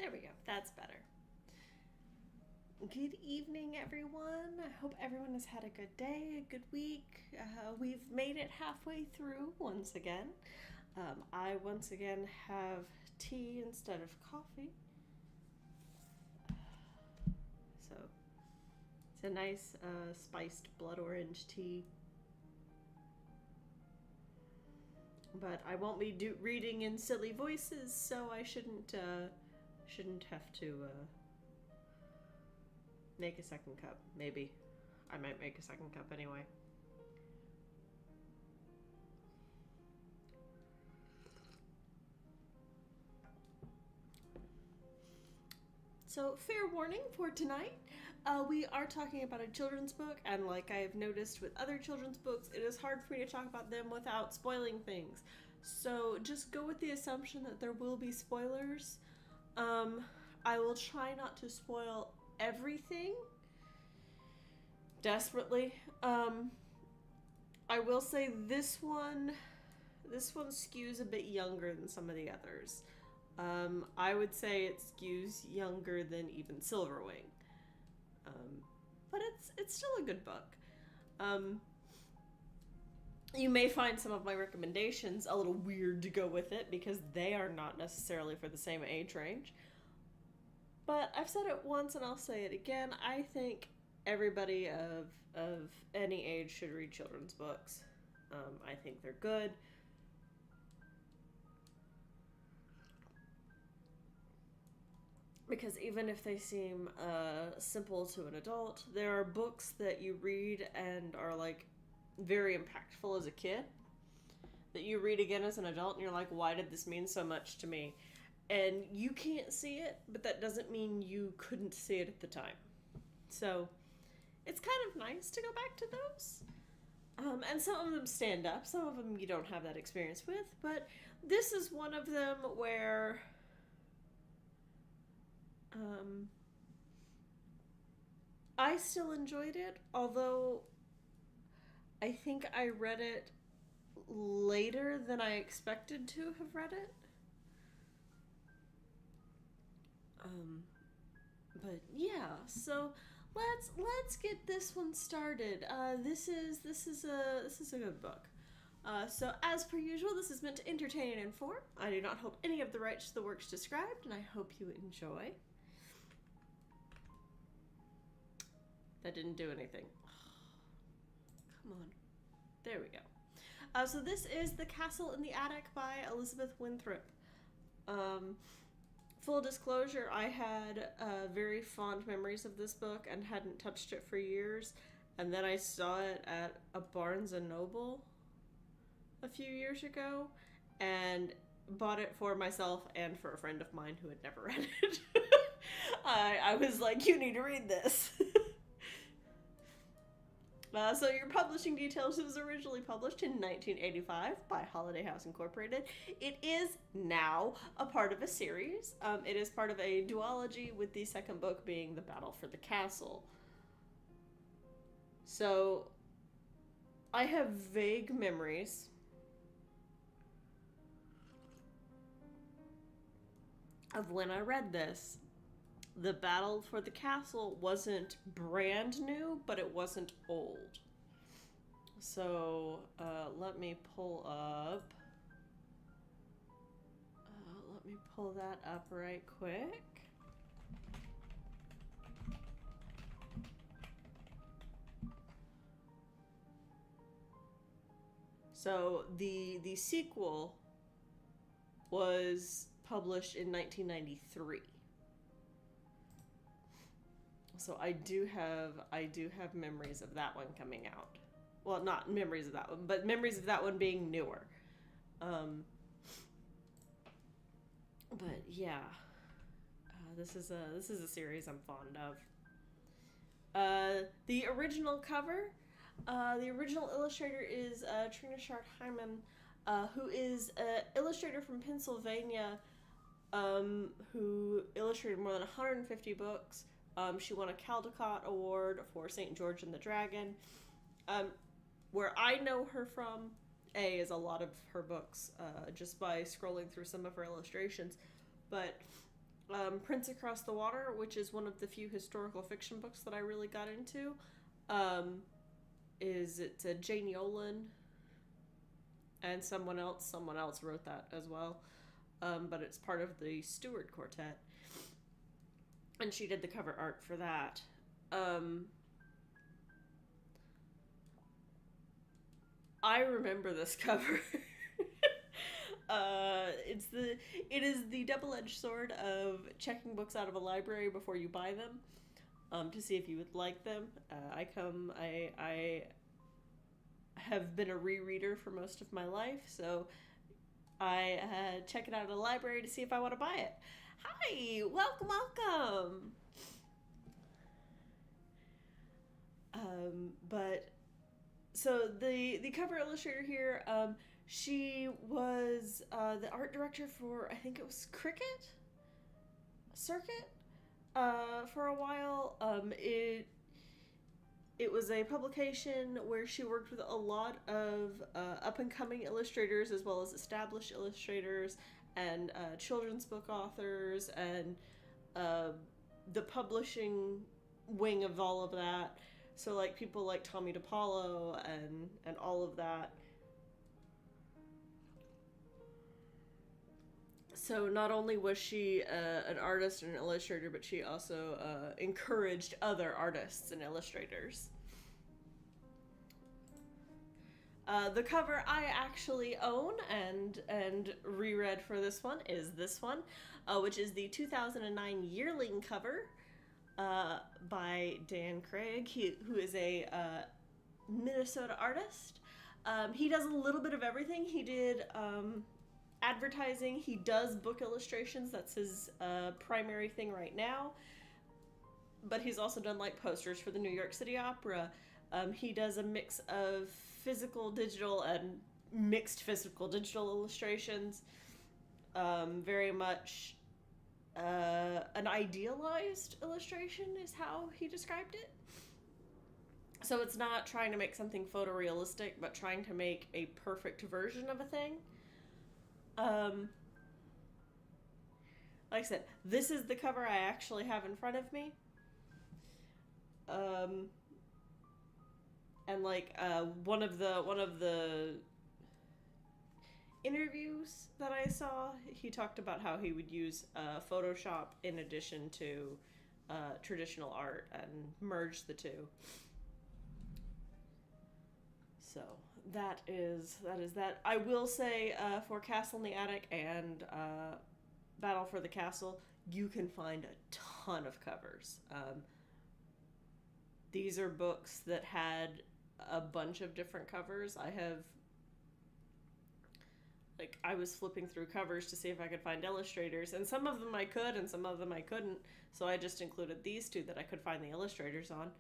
There we go. That's better. Good evening, everyone. I hope everyone has had a good day, a good week. We've made it halfway through once again. I once again have tea instead of coffee. So it's a nice spiced blood orange tea. But I won't be reading in silly voices, so I shouldn't have to make a second cup. Maybe I might make a second cup anyway. So, fair warning for tonight. We are talking about a children's book, and like I've noticed with other children's books, it is hard for me to talk about them without spoiling things. So, just go with the assumption that there will be spoilers. I will try not to spoil everything desperately. I will say this one skews a bit younger than some of the others. I would say it skews younger than even Silverwing. But it's still a good book. You may find some of my recommendations a little weird to go with it because they are not necessarily for the same age range. But I've said it once and I'll say it again. I think everybody of any age should read children's books. I think they're good. Because even if they seem simple to an adult, there are books that you read and are like very impactful as a kid that you read again as an adult and you're like, why did this mean so much to me? And you can't see it, but that doesn't mean you couldn't see it at the time. So it's kind of nice to go back to those. And some of them stand up, some of them you don't have that experience with, but this is one of them where I still enjoyed it, although I think I read it later than I expected to have read it. But yeah, so let's get this one started. This is a good book. So as per usual, this is meant to entertain and inform. I do not hold any of the rights to the works described, and I hope you enjoy. That didn't do anything. Come on. There we go. So this is The Castle in the Attic by Elizabeth Winthrop. Full disclosure, I had very fond memories of this book and hadn't touched it for years. And then I saw it at a Barnes & Noble a few years ago and bought it for myself and for a friend of mine who had never read it. I was like, you need to read this. So your publishing details, it was originally published in 1985 by Holiday House Incorporated. It is now a part of a series. It is part of a duology, with the second book being The Battle for the Castle. So I have vague memories of when I read this. The Battle for the Castle wasn't brand new, but it wasn't old. So, let me pull that up right quick. So, the sequel was published in 1993. So I do have memories of that one coming out. Well, not memories of that one, but memories of that one being newer. But yeah, this is a series I'm fond of. The original cover, the original illustrator is Trina Shart Hyman, who is an illustrator from Pennsylvania, who illustrated more than 150 books. She won a Caldecott Award for St. George and the Dragon. Where I know her from, is a lot of her books, just by scrolling through some of her illustrations. But Prince Across the Water, which is one of the few historical fiction books that I really got into. Um, it's a Jane Yolen and someone else wrote that as well. But it's part of the Stewart Quartet. And she did the cover art for that. I remember this cover. It is the double-edged sword of checking books out of a library before you buy them, to see if you would like them. I have been a rereader for most of my life, so I check it out at a library to see if I want to buy it. Hi, welcome. But so the cover illustrator here, she was the art director for, I think it was Cricket Circuit, for a while. It was a publication where she worked with a lot of up-and-coming illustrators as well as established illustrators and children's book authors and the publishing wing of all of that. So like people like Tommy DePaulo and all of that. So not only was she an artist and an illustrator, but she also encouraged other artists and illustrators. The cover I actually own and reread for this one is this one, which is the 2009 Yearling cover by Dan Craig, who is a Minnesota artist. He does a little bit of everything. He did advertising. He does book illustrations. That's his primary thing right now. But he's also done like posters for the New York City Opera. He does a mix of physical, digital, and mixed physical, digital illustrations. Very much an idealized illustration is how he described it. So it's not trying to make something photorealistic, but trying to make a perfect version of a thing. Like I said, this is the cover I actually have in front of me. And like one of the interviews that I saw, he talked about how he would use Photoshop in addition to traditional art and merge the two. So that is that. I will say for Castle in the Attic and Battle for the Castle, you can find a ton of covers. These are books that had a bunch of different covers. I was flipping through covers to see if I could find illustrators, and some of them I could and some of them I couldn't, so I just included these two that I could find the illustrators on.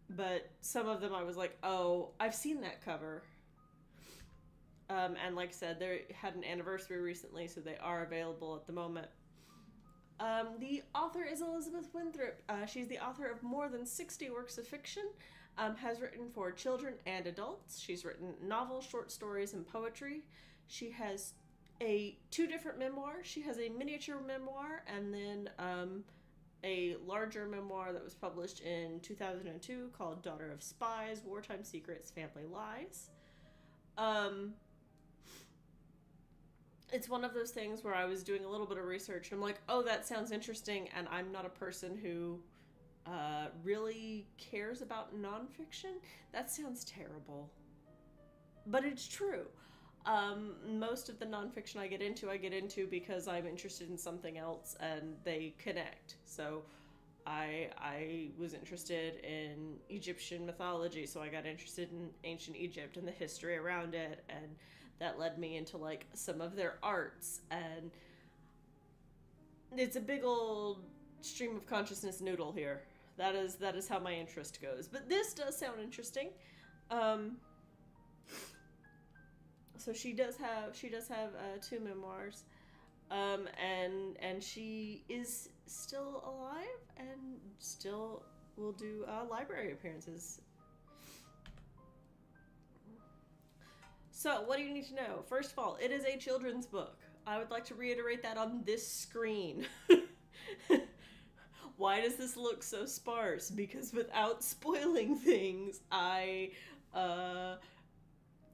But some of them I was like, oh, I've seen that cover. And like I said, they had an anniversary recently, so they are available at the moment. The author is Elizabeth Winthrop. She's the author of more than 60 works of fiction, has written for children and adults. She's written novels, short stories, and poetry. She has two different memoirs. She has a miniature memoir and then a larger memoir that was published in 2002 called Daughter of Spies, Wartime Secrets, Family Lies. It's one of those things where I was doing a little bit of research and I'm like, oh, that sounds interesting, and I'm not a person who really cares about nonfiction. That sounds terrible. But it's true. Most of the nonfiction I get into because I'm interested in something else and they connect. So I was interested in Egyptian mythology, so I got interested in ancient Egypt and the history around it, and that led me into like some of their arts, and it's a big old stream of consciousness noodle here. That is how my interest goes. But this does sound interesting. So she does have two memoirs, and she is still alive and still will do library appearances. So what do you need to know? First of all, it is a children's book. I would like to reiterate that on this screen. Why does this look so sparse? Because without spoiling things,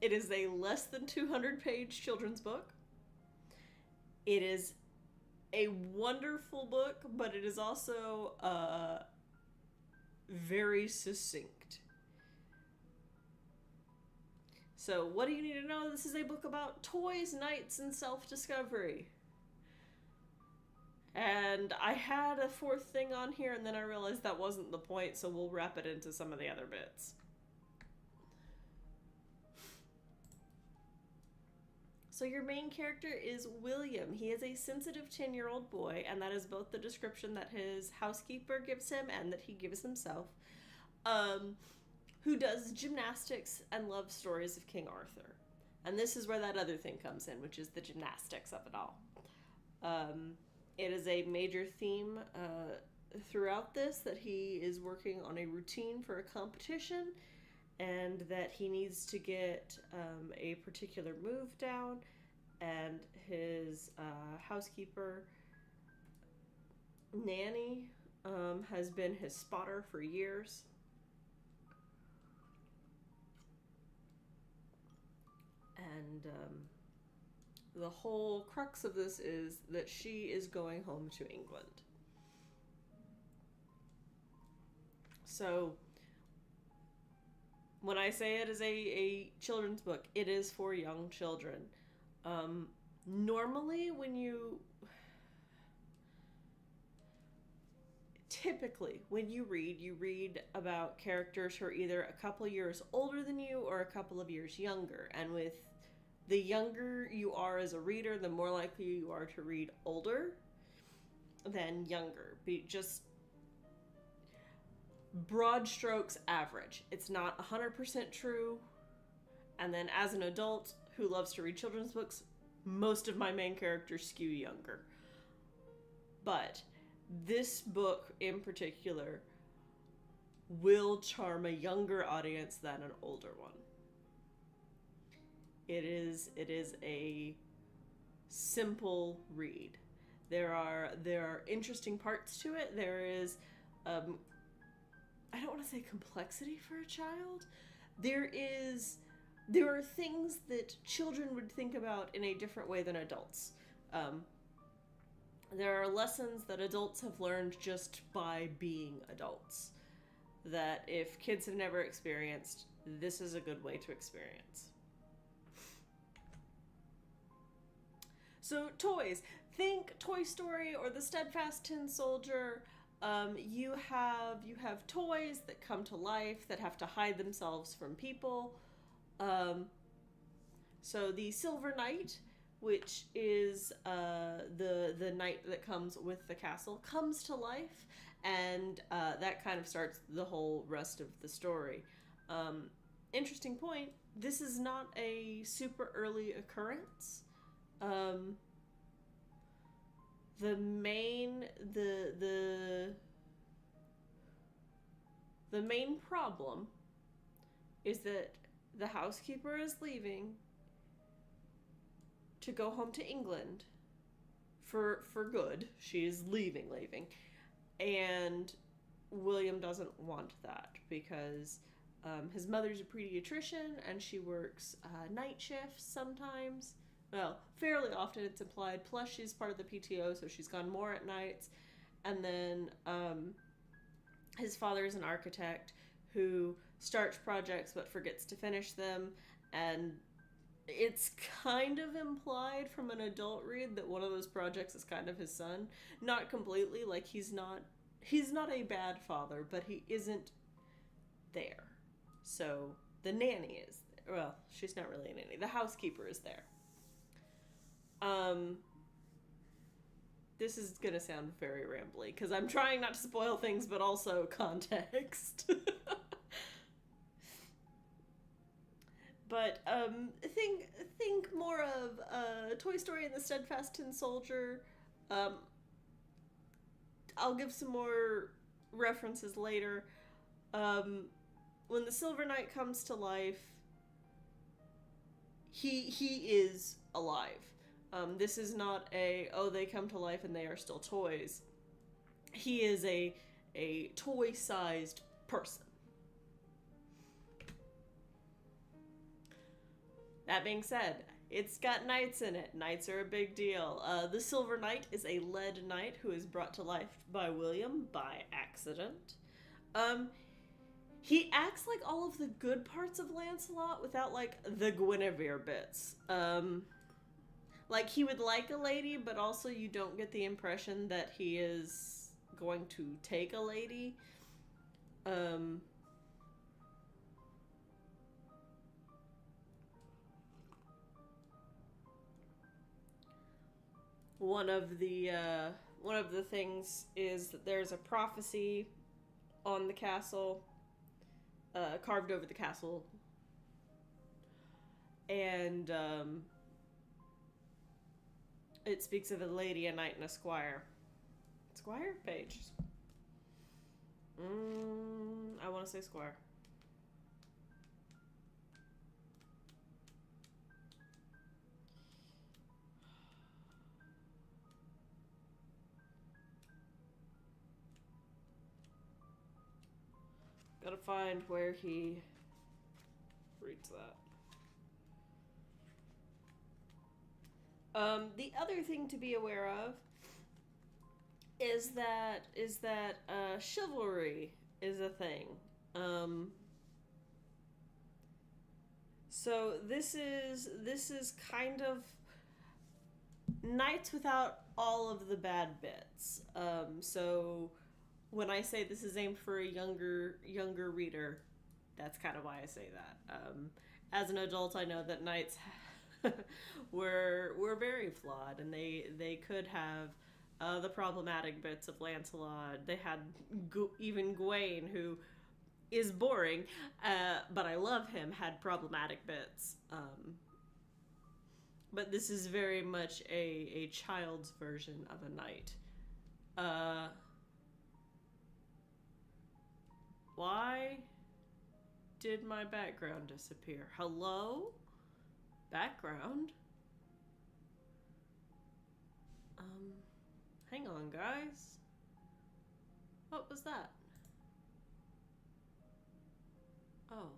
it is a less than 200-page children's book. It is a wonderful book, but it is also very succinct. So, what do you need to know? This is a book about toys, knights, and self-discovery. And I had a fourth thing on here, and then I realized that wasn't the point, so we'll wrap it into some of the other bits. So your main character is William. He is a sensitive 10-year-old boy, and that is both the description that his housekeeper gives him and that he gives himself, who does gymnastics and loves stories of King Arthur. And this is where that other thing comes in, which is the gymnastics of it all. It is a major theme throughout this that he is working on a routine for a competition, and that he needs to get a particular move down, and his housekeeper, Nanny, has been his spotter for years. And the whole crux of this is that she is going home to England. So, when I say it is a children's book, it is for young children. Normally, typically, when you read about characters who are either a couple years older than you or a couple of years younger. And with the younger you are as a reader, the more likely you are to read older than younger. Just broad strokes average. It's not 100% true. And then as an adult who loves to read children's books, most of my main characters skew younger. But this book in particular will charm a younger audience than an older one. It is a simple read. There are interesting parts to it. There is I don't want to say complexity for a child. There are things that children would think about in a different way than adults. There are lessons that adults have learned just by being adults, that if kids have never experienced, this is a good way to experience. So toys. Think Toy Story or the Steadfast Tin Soldier. You have toys that come to life that have to hide themselves from people. So the Silver Knight, which is the knight that comes with the castle, comes to life, and that kind of starts the whole rest of the story. Interesting point, this is not a super early occurrence. The main problem is that the housekeeper is leaving to go home to England for good. She is leaving. And William doesn't want that because his mother's a pediatrician and she works night shifts sometimes. Well, fairly often it's implied. Plus she's part of the PTO, so she's gone more at nights. And then his father is an architect who starts projects but forgets to finish them, and it's kind of implied from an adult read that one of those projects is kind of his son. Not completely, like he's not a bad father, but he isn't there. So the nanny is there. Well, she's not really a nanny. The housekeeper is there. This is gonna sound very rambly because I'm trying not to spoil things, but also context. But think more of Toy Story and the Steadfast Tin Soldier. I'll give some more references later. When the Silver Knight comes to life, he is alive. This is not a, oh, they come to life and they are still toys. He is a toy-sized person. That being said, it's got knights in it. Knights are a big deal. The Silver Knight is a lead knight who is brought to life by William by accident. He acts like all of the good parts of Lancelot without, like, the Guinevere bits. Like, he would like a lady, but also you don't get the impression that he is going to take a lady. One of the things is that there's a prophecy on the castle, carved over the castle, and it speaks of a lady, a knight, and a squire. Squire? Page. I want to say squire. Gotta find where he reads that. The other thing to be aware of is that chivalry is a thing. So this is kind of knights without all of the bad bits. So when I say this is aimed for a younger reader, that's kind of why I say that. As an adult, I know that knights were very flawed, and they could have the problematic bits of Lancelot. They had even Gawain, who is boring, but I love him, had problematic bits. But this is very much a child's version of a knight. Why did my background disappear? Hello? Background? Hang on, guys. What was that? Oh.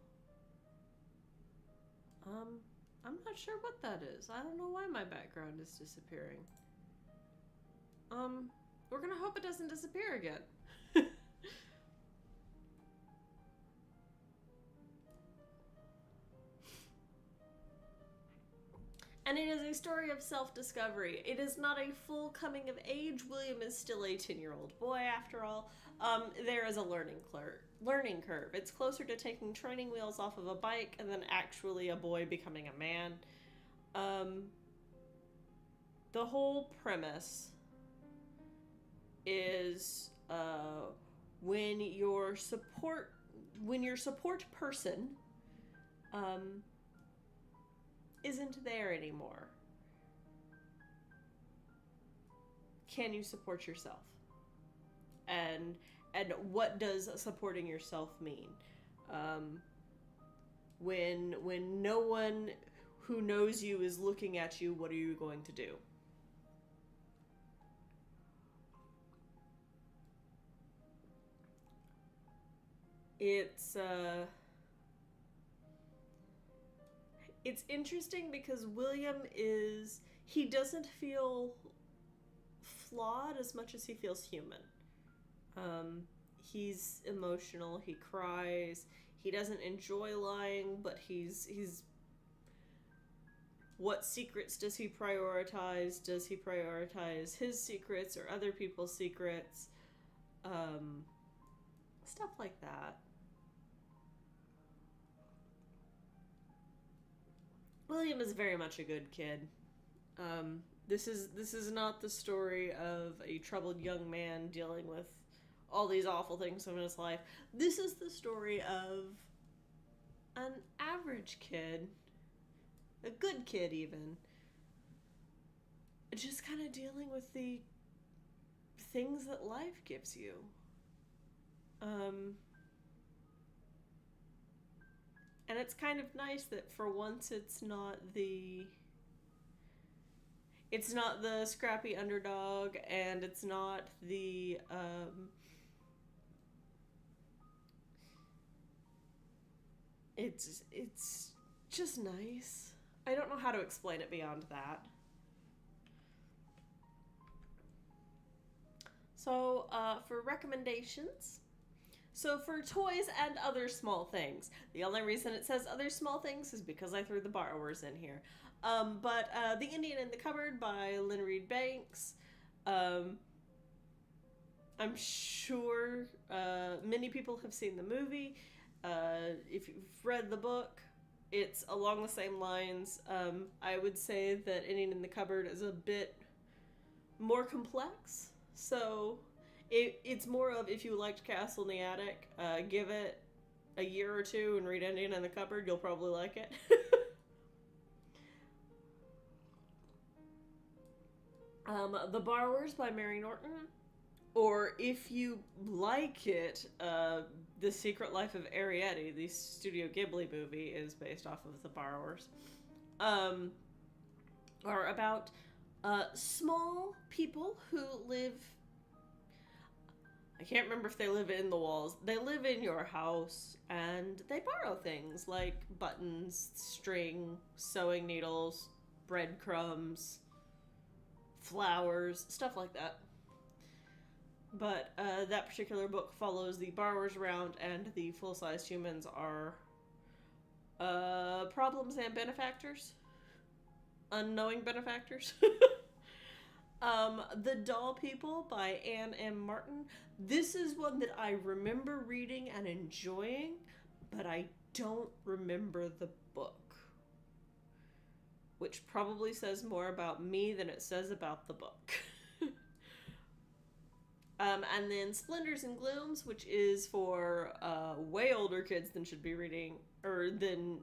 I'm not sure what that is. I don't know why my background is disappearing. We're gonna hope it doesn't disappear again. And it is a story of self-discovery. It is not a full coming of age. William is still a 10-year-old boy, after all. There is a learning curve. It's closer to taking training wheels off of a bike and then actually a boy becoming a man. The whole premise is when your support person isn't there anymore, can you support yourself? And what does supporting yourself mean? When no one who knows you is looking at you, what are you going to do? It's interesting because William he doesn't feel flawed as much as he feels human. He's emotional, he cries, he doesn't enjoy lying, but he's what secrets does he prioritize? Does he prioritize his secrets or other people's secrets? Stuff like that. William is very much a good kid. This is not the story of a troubled young man dealing with all these awful things in his life. This is the story of an average kid, a good kid even, just kind of dealing with the things that life gives you. And it's kind of nice that for once it's not It's not the scrappy underdog, and it's not the it's just nice. I don't know how to explain it beyond that. So, for recommendations, so for toys and other small things, the only reason it says other small things is because I threw the borrowers in here. But The Indian in the Cupboard by Lynn Reed Banks. Um, I'm sure many people have seen the movie. If you've read the book, it's along the same lines. I would say that Indian in the Cupboard is a bit more complex. So it's more of, if you liked Castle in the Attic, give it a year or two and read Indian in the Cupboard, you'll probably like it. The Borrowers by Mary Norton. Or if you like it, The Secret Life of Arrietty, the Studio Ghibli movie, is based off of The Borrowers. Are about small people who live. I can't remember if they live in the walls. They live in your house and they borrow things like buttons, string, sewing needles, breadcrumbs, flowers, stuff like that. But that particular book follows the borrowers around, and the full-sized humans are problems and benefactors. Unknowing benefactors. The Doll People by Anne M. Martin. This is one that I remember reading and enjoying, but I don't remember the book. Which probably says more about me than it says about the book. And then Splendors and Glooms, which is for way older kids than should be reading, or than...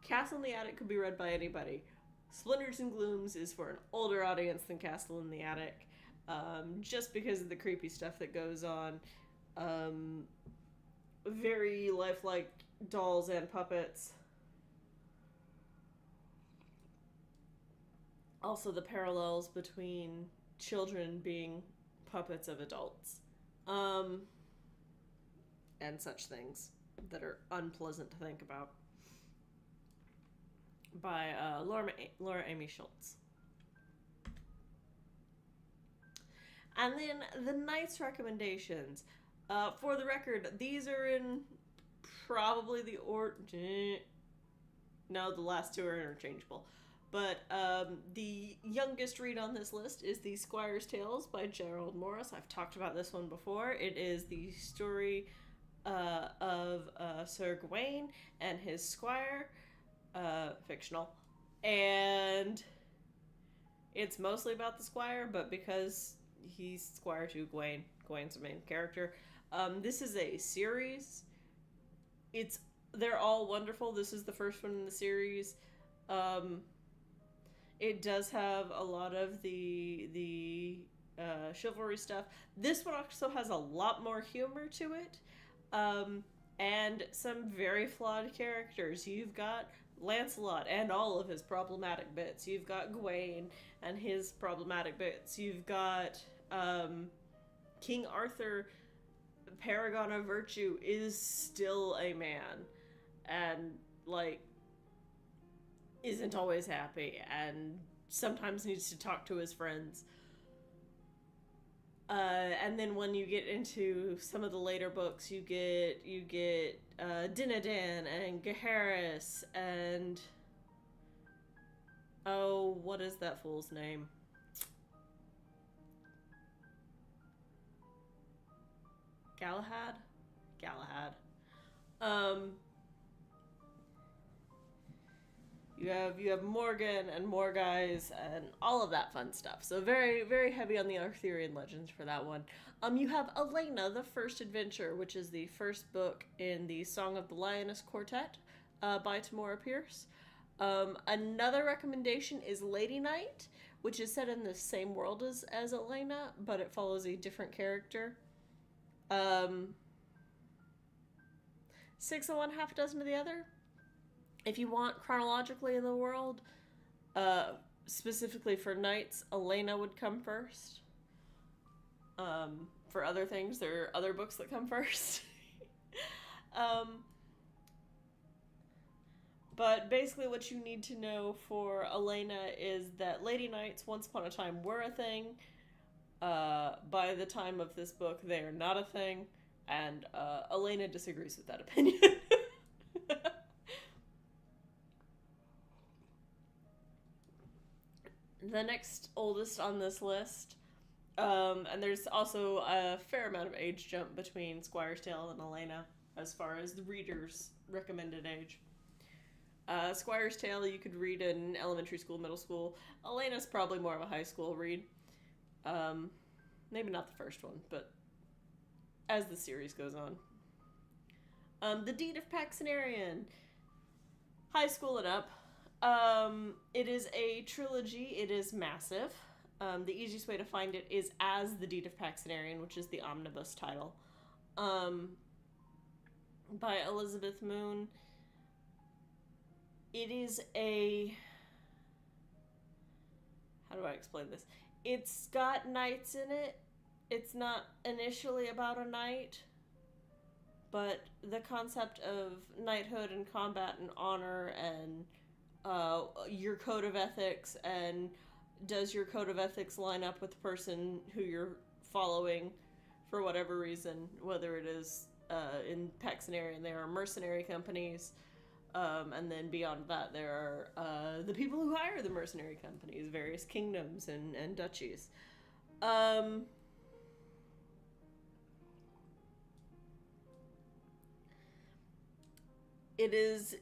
Castle in the Attic could be read by anybody. Splendors and Glooms is for an older audience than Castle in the Attic, just because of the creepy stuff that goes on. Very lifelike dolls and puppets. Also the parallels between children being puppets of adults. And such things that are unpleasant to think about. By Laura Amy Schultz. And then the nice recommendations. For the record, these are in probably the no, the last two are interchangeable. But the youngest read on this list is The Squire's Tales by Gerald Morris. I've talked about this one before. It is the story of Sir Gawain and his squire. Fictional. And it's mostly about the squire, but because he's squire to Gawain, Gawain's the main character. This is a series. They're all wonderful. This is the first one in the series. It does have a lot of the chivalry stuff. This one also has a lot more humor to it. And some very flawed characters. You've got Lancelot and all of his problematic bits. You've got Gawain and his problematic bits. You've got King Arthur, paragon of virtue, is still a man and isn't always happy and sometimes needs to talk to his friends. And then when you get into some of the later books, you get Dinadan and Gaheris and what is that fool's name? Galahad. You have Morgan and more guys and all of that fun stuff. So very, very heavy on the Arthurian legends for that one. You have Elena, the First Adventure, which is the first book in the Song of the Lioness Quartet by Tamora Pierce. Another recommendation is Lady Night, which is set in the same world as Elena, but it follows a different character. 6 of one, half a dozen of the other. If you want chronologically in the world, Uh, Specifically for knights, Elena would come first. For other things, there are other books that come first. um, but basically, what you need to know for Elena is that Lady Knights, once upon a time, were a thing. By the time of this book, they are not a thing, and Elena disagrees with that opinion. The next oldest on this list, and there's also a fair amount of age jump between Squire's Tale and Elena as far as the reader's recommended age. Squire's Tale you could read in elementary school, middle school. Elena's probably more of a high school read. Maybe not the first one, but as the series goes on. The Deed of Paxenarian, high school and up. It is a trilogy. It is massive. The easiest way to find it is as The Deed of Paxenarian, which is the omnibus title. By Elizabeth Moon. It is a... How do I explain this? It's got knights in it. It's not initially about a knight, but the concept of knighthood and combat and honor and your code of ethics, and does your code of ethics line up with the person who you're following for whatever reason, whether it is in Paxenarian there are mercenary companies, and then beyond that there are the people who hire the mercenary companies, various kingdoms and duchies. It is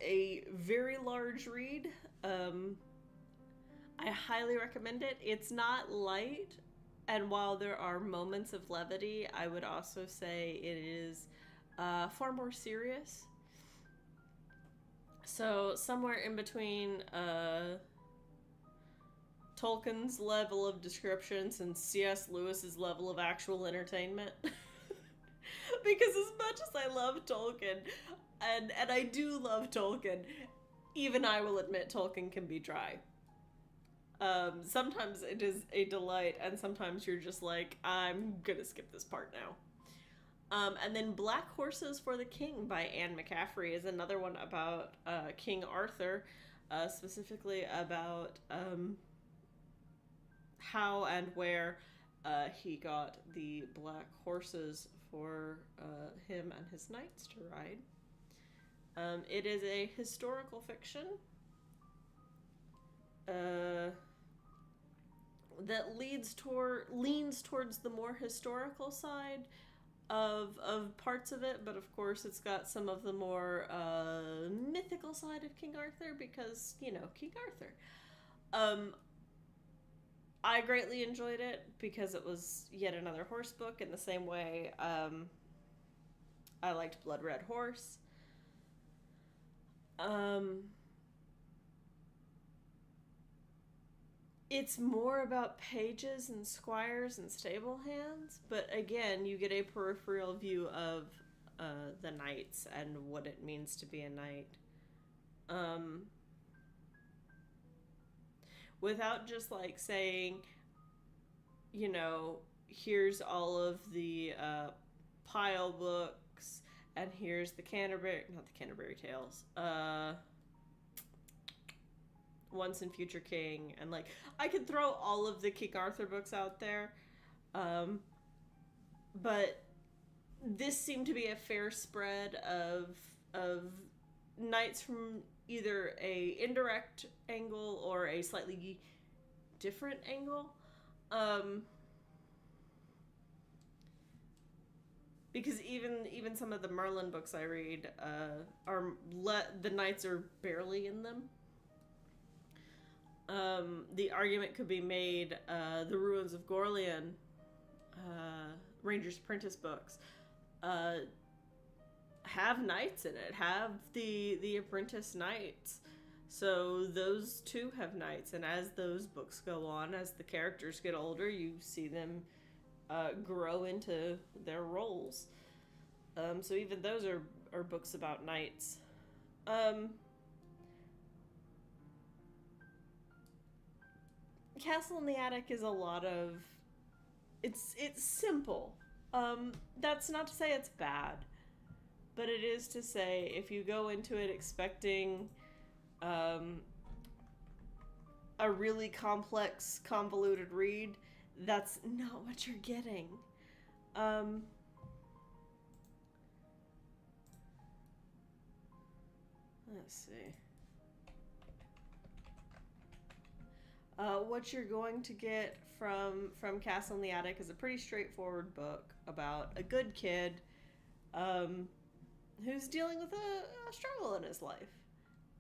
a very large read. I highly recommend it. It's not light, and while there are moments of levity, I would also say it is far more serious. So somewhere in between Tolkien's level of descriptions and C.S. Lewis's level of actual entertainment. Because as much as I love Tolkien, and I do love Tolkien, even I will admit Tolkien can be dry. Sometimes it is a delight, and sometimes you're just like, I'm gonna skip this part now. And then Black Horses for the King by Anne McCaffrey is another one about King Arthur, specifically about how and where he got the black horses for him and his knights to ride. It is a historical fiction that leans towards the more historical side of parts of it, but of course it's got some of the more mythical side of King Arthur because, you know, King Arthur. I greatly enjoyed it because it was yet another horse book in the same way I liked Blood Red Horse. It's more about pages and squires and stable hands, but again, you get a peripheral view of the knights and what it means to be a knight. Without just like saying, you know, here's all of the pile books, and here's the not the Canterbury Tales, Once and Future King, and like I could throw all of the King Arthur books out there, but this seemed to be a fair spread of knights from either a indirect angle or a slightly different angle, because even some of the Merlin books I read are the knights are barely in them. The argument could be made, the Ruins of Gorlian, Ranger's Apprentice books, have knights in it, have the apprentice knights. So those too have knights, and as those books go on, as the characters get older, you see them grow into their roles. So even those are books about knights. Castle in the Attic is a lot of it's simple. That's not to say it's bad, but it is to say if you go into it expecting a really complex, convoluted read, that's not what you're getting. Let's see. What you're going to get from Castle in the Attic is a pretty straightforward book about a good kid who's dealing with a struggle in his life.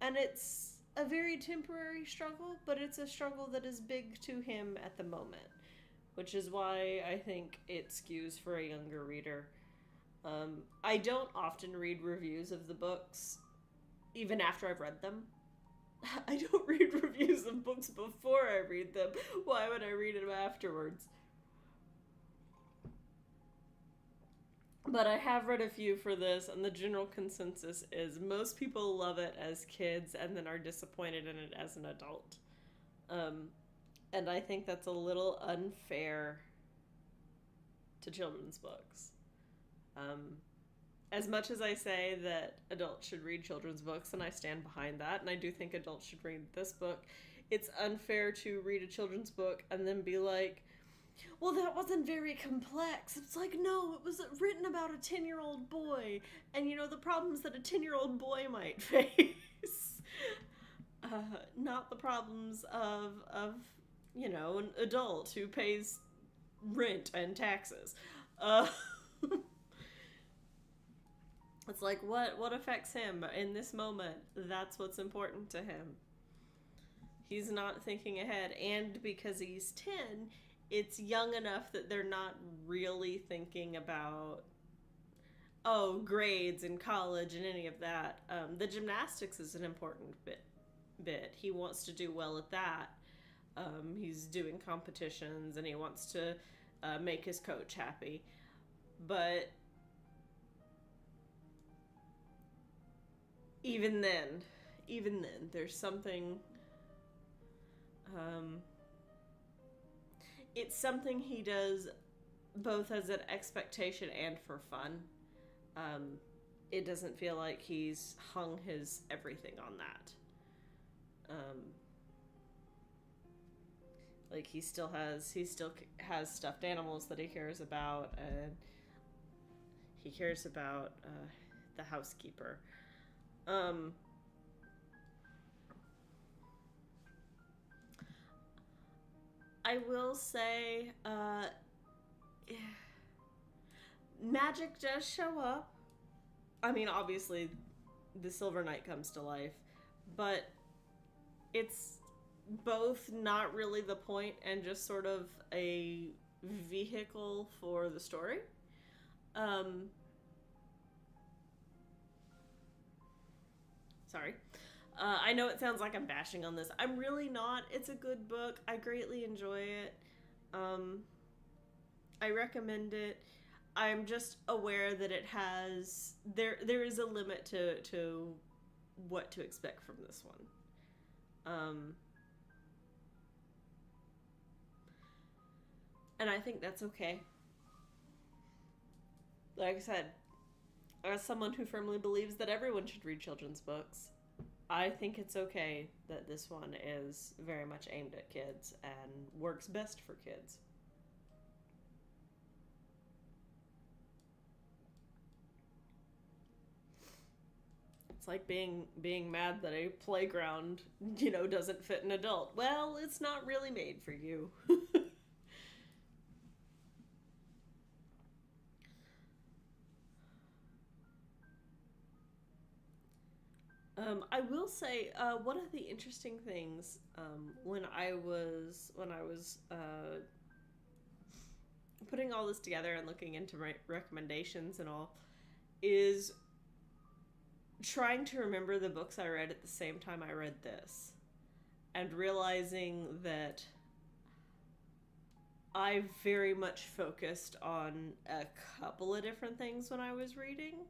And it's a very temporary struggle, but it's a struggle that is big to him at the moment, which is why I think it skews for a younger reader. I don't often read reviews of the books, even after I've read them. I don't read reviews of books before I read them. Why would I read them afterwards? But I have read a few for this, and the general consensus is most people love it as kids and then are disappointed in it as an adult. And I think that's a little unfair to children's books. As much as I say that adults should read children's books, and I stand behind that, and I do think adults should read this book, it's unfair to read a children's book and then be like, well, that wasn't very complex. It's like, no, it was written about a 10-year-old boy, and, you know, the problems that a 10-year-old boy might face. Not the problems of, you know, an adult who pays rent and taxes. It's like, what affects him in this moment? That's what's important to him. He's not thinking ahead, and because he's 10, it's young enough that they're not really thinking about, grades and college and any of that. The gymnastics is an important bit. He wants to do well at that. He's doing competitions, and he wants to make his coach happy. But even then, there's something, it's something he does both as an expectation and for fun. It doesn't feel like he's hung his everything on that. Like he still has stuffed animals that he cares about, and he cares about the housekeeper. I will say, magic does show up. I mean, obviously, the Silver Knight comes to life, but it's both not really the point and just sort of a vehicle for the story. Sorry. I know it sounds like I'm bashing on this. I'm really not. It's a good book. I greatly enjoy it. I recommend it. I'm just aware that it has... There is a limit to what to expect from this one. And I think that's okay. Like I said, as someone who firmly believes that everyone should read children's books, I think it's okay that this one is very much aimed at kids and works best for kids. It's like being mad that a playground, doesn't fit an adult. Well, it's not really made for you. I will say one of the interesting things when I was putting all this together and looking into my recommendations and all is trying to remember the books I read at the same time I read this, and realizing that I very much focused on a couple of different things when I was reading.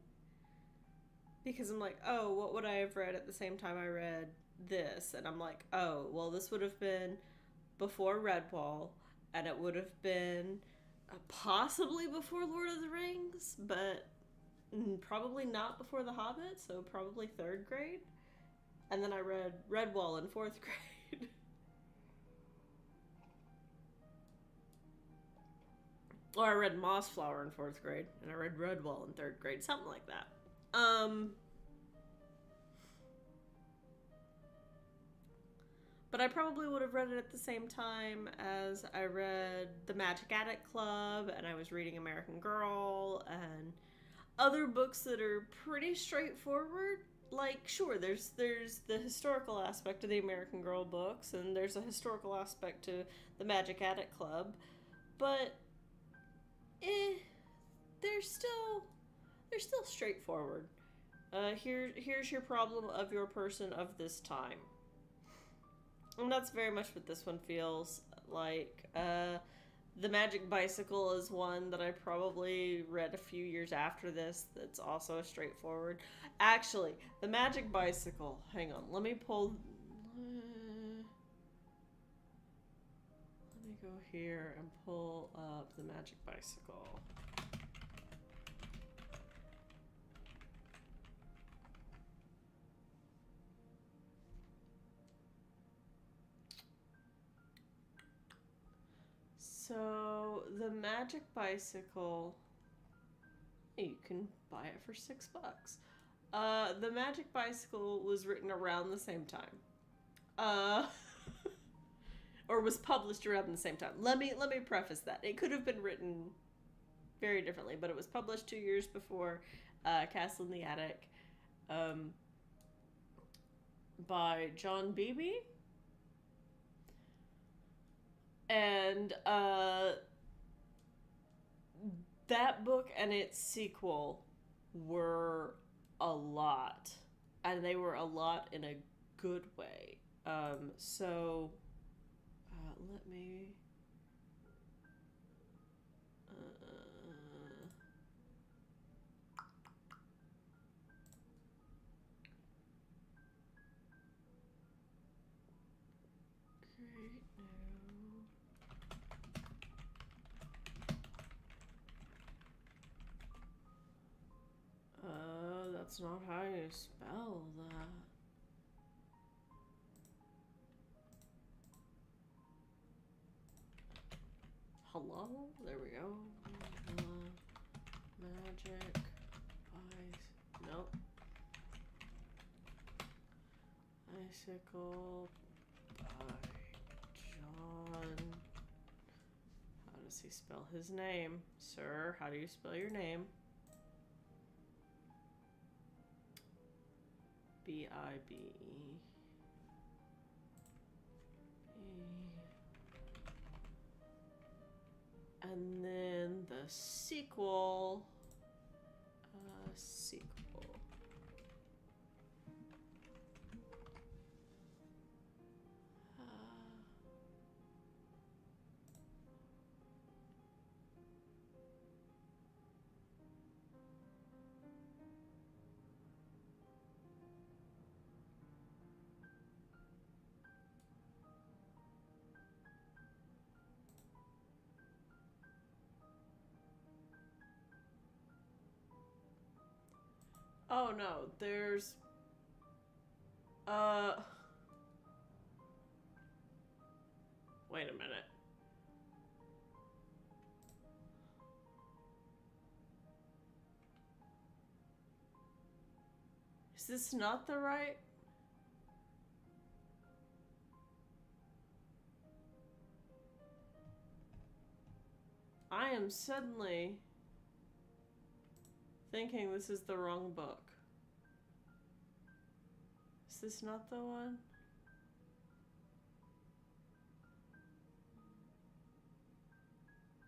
Because I'm like, oh, what would I have read at the same time I read this? And I'm like, oh, well, this would have been before Redwall, and it would have been possibly before Lord of the Rings, but probably not before The Hobbit, so probably 3rd grade. And then I read Redwall in 4th grade. Or I read Mossflower in 4th grade, and I read Redwall in 3rd grade, something like that. But I probably would have read it at the same time as I read The Magic Attic Club, and I was reading American Girl, and other books that are pretty straightforward. Like, sure, there's the historical aspect of the American Girl books, and there's a historical aspect to The Magic Attic Club, but they're still straightforward. Here's your problem of your person of this time. And that's very much what this one feels like. The Magic Bicycle is one that I probably read a few years after this that's also straightforward. Actually, The Magic Bicycle, hang on, let me pull... Let me go here and pull up The Magic Bicycle. So, The Magic Bicycle, you can buy it for $6. The Magic Bicycle was written around the same time. Or was published around the same time. Let me preface that. It could have been written very differently, but it was published 2 years before Castle in the Attic by John Beebe. And that book and its sequel were a lot. And they were a lot in a good way. So let me... That's not how you spell that. Hello? There we go. Magic nope. Bicycle by John. How does he spell his name? Sir, how do you spell your name? B-I-B-E. And then the sequel. Oh no, there's wait a minute. Is this not the right? I am suddenly thinking this is the wrong book. Is this not the one?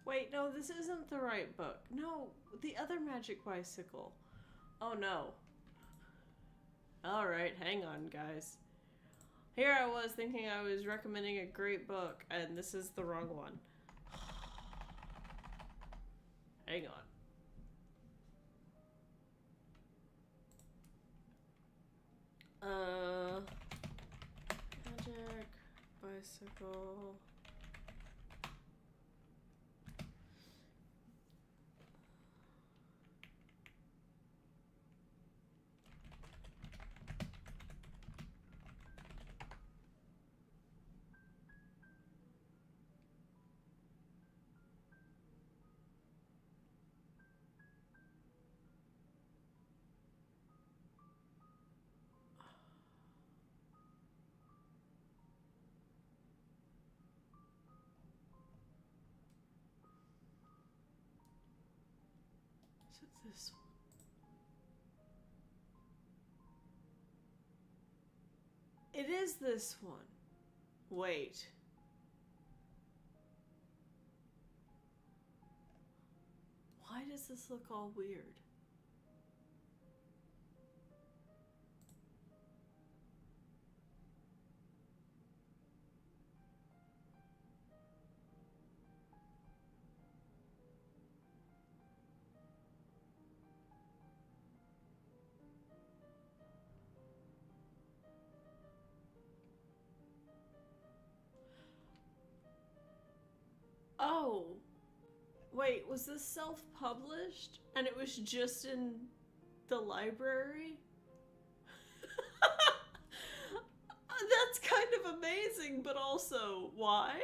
Wait, no, this isn't the right book. No, the other Magic Bicycle. Oh no. Alright, hang on, guys. Here I was thinking I was recommending a great book, and this is the wrong one. Hang on. Magic Bicycle Is it this one? It is this one. Wait. Why does this look all weird? Oh. Wait, was this self-published? And it was just in the library? That's kind of amazing, but also, why?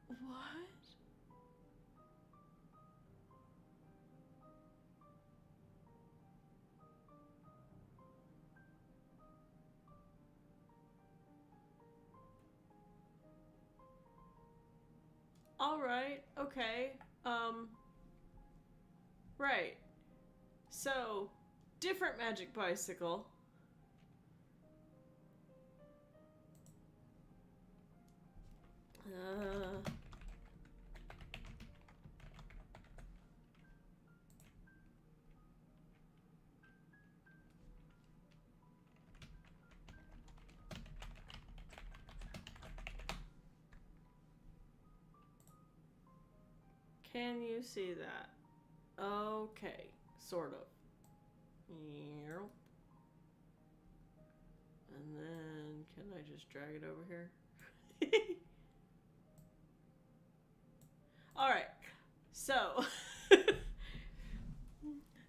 What? All right. Okay. Right. So, different magic bicycle. Can you see that? Okay, sort of. And then, can I just drag it over here? Alright, so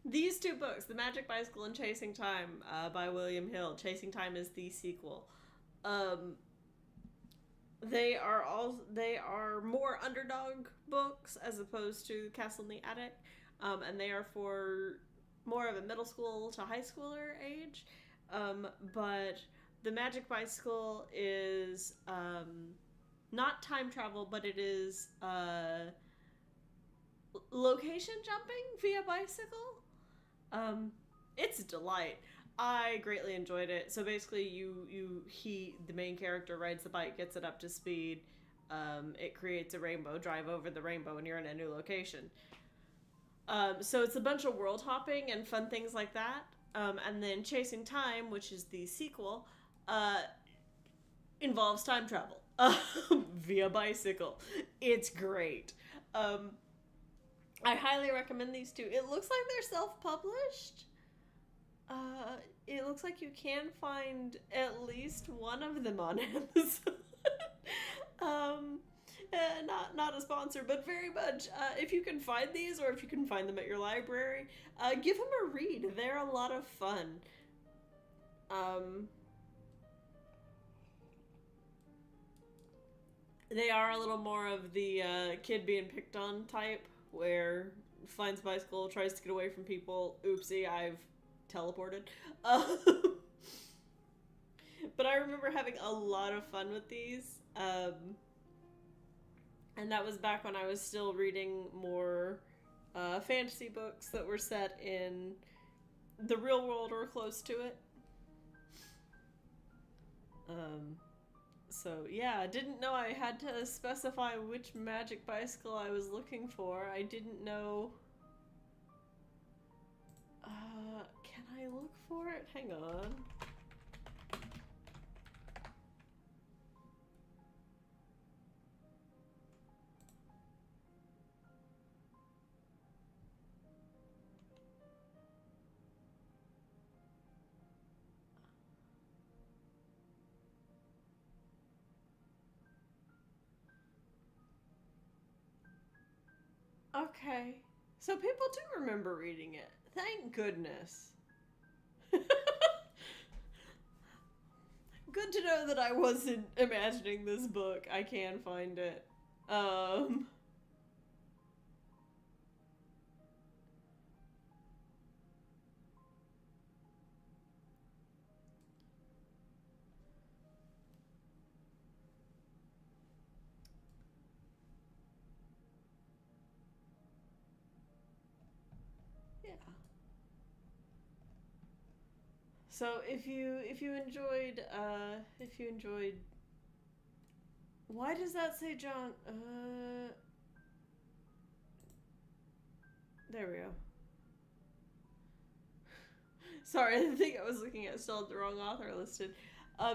these two books, The Magic Bicycle and Chasing Time by William Hill. Chasing Time is the sequel. They are more underdog books as opposed to Castle in the Attic, and they are for more of a middle school to high schooler age. But The Magic Bicycle is not time travel, but it is location jumping via bicycle. It's a delight. I greatly enjoyed it. So basically, the main character rides the bike, gets it up to speed. It creates a rainbow, drive over the rainbow, and you're in a new location. So it's a bunch of world hopping and fun things like that. And then Chasing Time, which is the sequel, involves time travel via bicycle. It's great. I highly recommend these two. It looks like they're self-published. It looks like you can find at least one of them on Amazon. Not a sponsor, but very much. If you can find these, or if you can find them at your library, give them a read. They're a lot of fun. They are a little more of the kid being picked on type, where finds bicycle, tries to get away from people. Oopsie, I've teleported. But I remember having a lot of fun with these. And that was back when I was still reading more fantasy books that were set in the real world or close to it. So yeah, I didn't know I had to specify which magic bicycle I was looking for. I didn't know... can I look for it? Hang on. Okay. So people do remember reading it. Thank goodness. Good to know that I wasn't imagining this book. I can find it. So if you enjoyed why does that say John? There we go. Sorry, I think I was looking at still the wrong author listed.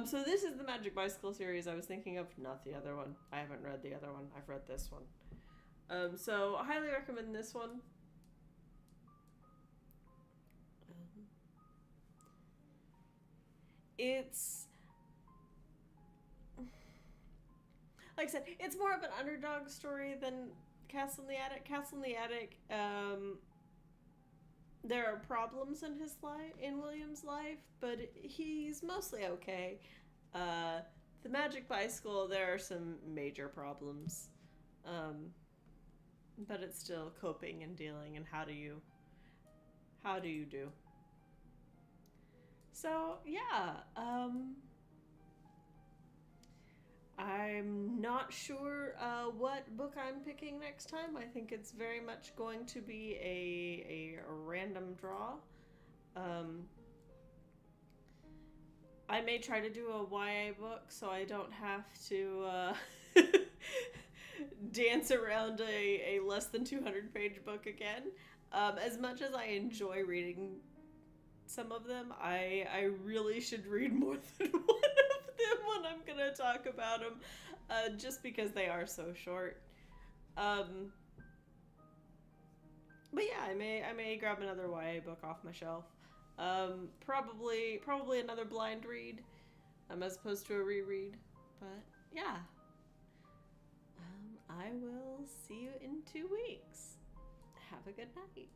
So this is the Magic Bicycle series I was thinking of, not the other one. I haven't read the other one. I've read this one. So I highly recommend this one. It's, like I said, it's more of an underdog story than Castle in the Attic. Castle in the Attic, there are problems in his life, in William's life, but he's mostly okay. The Magic Bicycle, there are some major problems, but it's still coping and dealing, and how do you do? So yeah, I'm not sure what book I'm picking next time. I think it's very much going to be a random draw. I may try to do a YA book so I don't have to dance around a less than 200-page book again. As much as I enjoy reading some of them, I really should read more than one of them when I'm gonna talk about them, just because they are so short. But yeah, I may grab another YA book off my shelf. Probably another blind read, as opposed to a reread. But yeah, I will see you in 2 weeks. Have a good night.